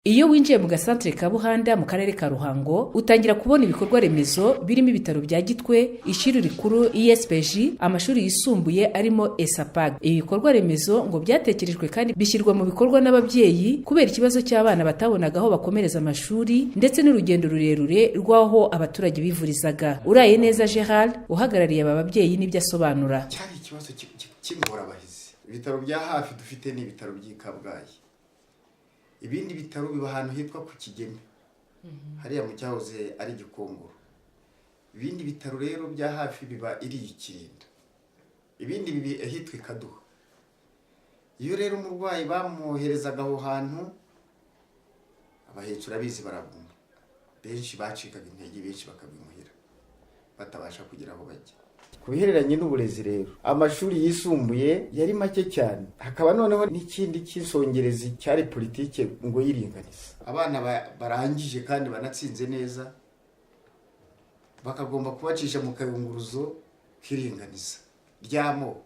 Iyo winjiye mu gasantere ka Buhanda mu karere ka Ruhango utangira kubona ibikorwa remezo birimo ibitaro bya Gitwe, ishuri rikuru ESPG, amashuri yisumbuye arimo ESAPAG. Ibi bikorwa remezo ngo byatekerejwe kandi bishyirwa mu bikorwa n'ababyeyi kubera ikibazo cy'abana batabonaga aho bakomereza amashuri ndetse n'urugendo rurerure rw'aho abaturage bivurizaga. Uraye neza Gerald uhagarariye aba babyeyi n'ibyo asobanura. Cyari ikibazo cy'ingorabahizi. Ibitaro bya hafi dufite ni ibitaro by'i Kabgayi. Ibindi bitaro biba ahantu hitwa ku Kigeme, hariya mu cyahoze ari Gikongoro. Ibindi bitaro rero bya hafi biba iri Ikirinda, ibindi bibi ahitwa Kaduha. Iyo rero umurwayi bamwoherezaga aho hantu, abahecura bizi baraguma, benshi bacikaga intege, benshi bakabimuhira batabasha kugira aho bajya. Kubihereranye n'uburezi rero, amashuri yisumbuye yari make cyane, hakaba noneho n'ikindi cy'isongerezi cyari politike ngo yiringaniza. Abana barangije kandi banatsinze neza bakagomba kubacisha mu kayunguruzo k'iringaniza ry'amoko,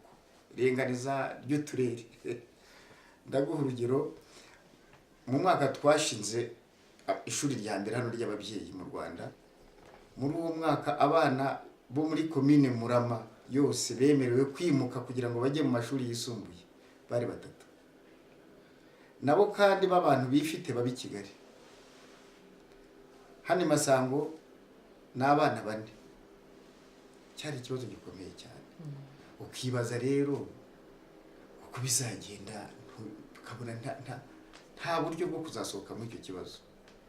iringaniza ry'uturere. Ndaguha urugero, mu mwaka twashinze ishuri rya mbere hano ry'ababyeyi mu Rwanda. Muri uwo mwaka abana bo muri komine Murama yose bemerewe kwimuka kugira ngo bajye mu mashuri yisumbuye bari 3. Nabo kandi b'abantu bifite babi Kigali. Hano Masango n'abana 4. Cyari ikibazo gikomeye cyane. Ukibaza rero uko bizagenda, ukabona nta buryo bwo kuzasohoka muri icyo kibazo.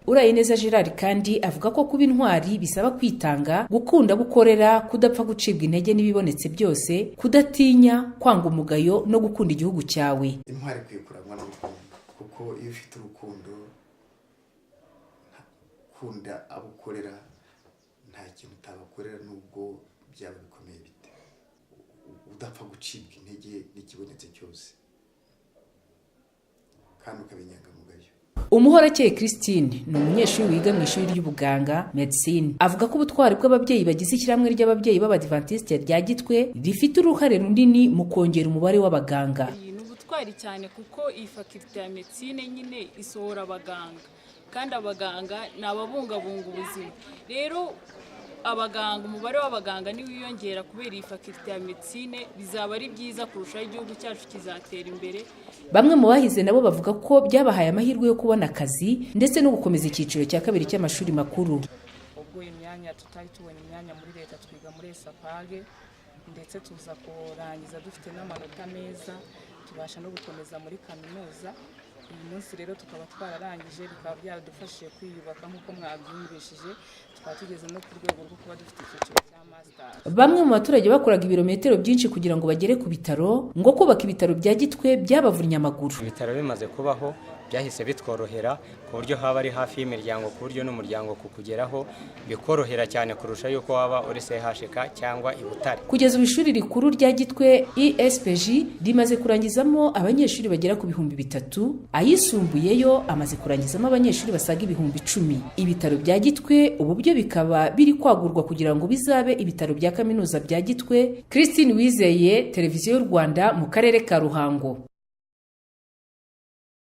Uraye neza Gerard kandi avuga ko kuba intwari bisaba kwitanga, gukunda gukorera, kudapfa gucibwa intege n'ibibonetse byose, kudatinya, kwanga umugayo no gukunda igihugu cyawe. Intwari kwikurangwa n'urukundo, kuko iyo ufite urukundo kunda abukorera, nta kintu utabakorera nubwo byaba bikomeye bite. Udapfa gucibwa intege n'ikibonetse cyose kandi ukabinyangamugayo. Umuhorakeye Christine ni umunyeshuri wiga mu ishuri ry'ubuganga medicine. Avuga ko ubutwari bw'ababyeyi bagize ishyirahamwe ry'ababyeyi b'Abadventiste rya Gitwe rifite uruhare runini mu kongera umubare w'abaganga. Ni ubutwari cyane kuko iyi faculty ya medicine nyine isohora abaganga, kandi abaganga ni ababungabunga ubuzima. Rero abaganga, umubare w'abaganga ni wiyongera kubera iyi faculty ya medicine, bizaba ari byiza kurushaho, igihugu cyacu kizatera imbere. Bamwe mu bahize nabo bavuga ko byabahaye amahirwe yo kubona akazi ndetse no gukomeza icyiciro cya 2 cy'amashuri makuru. Ubwo imyanya tutari tubona imyanya muri leta, twiga muri ESAPAG ndetse tuza kurangiza dufite n'amanota meza, tubasha no gukomeza muri kaminuza. Uyu munsi rero tukaba twararangije, bikaba byaradufashije kwiyubaka nk'uko mwabyumvishije, tukaba tugeze no ku rwego rwo kuba dufite icyiciro cya master. Bamwe mu baturage bakoraga ibirometero byinshi kugira ngo bagere ku bitaro, ngo kubaka ibitaro bya Gitwe byabavunnye amaguru. Ibitaro bimaze kubaho byahise bitworohera ku buryo haba ari hafi y'imiryango, ku buryo n'umuryango kukugeraho bikorohera cyane kurusha yuko waba uri CHK cyangwa i Butare. Kugeza ubu ishuri rikuru rya Gitwe ESPG rimaze kurangizamo abanyeshuri bagera ku 3,000, ayisumbuyeyo amaze kurangizamo abanyeshuri basaga 10,000. Ibitaro bya Gitwe ubu byo bikaba biri kwagurwa kugira ngo bizabe ibitaro bya kaminuza bya Gitwe. Christine Wizeye, Televiziyo y'u Rwanda mu karere ka Ruhango.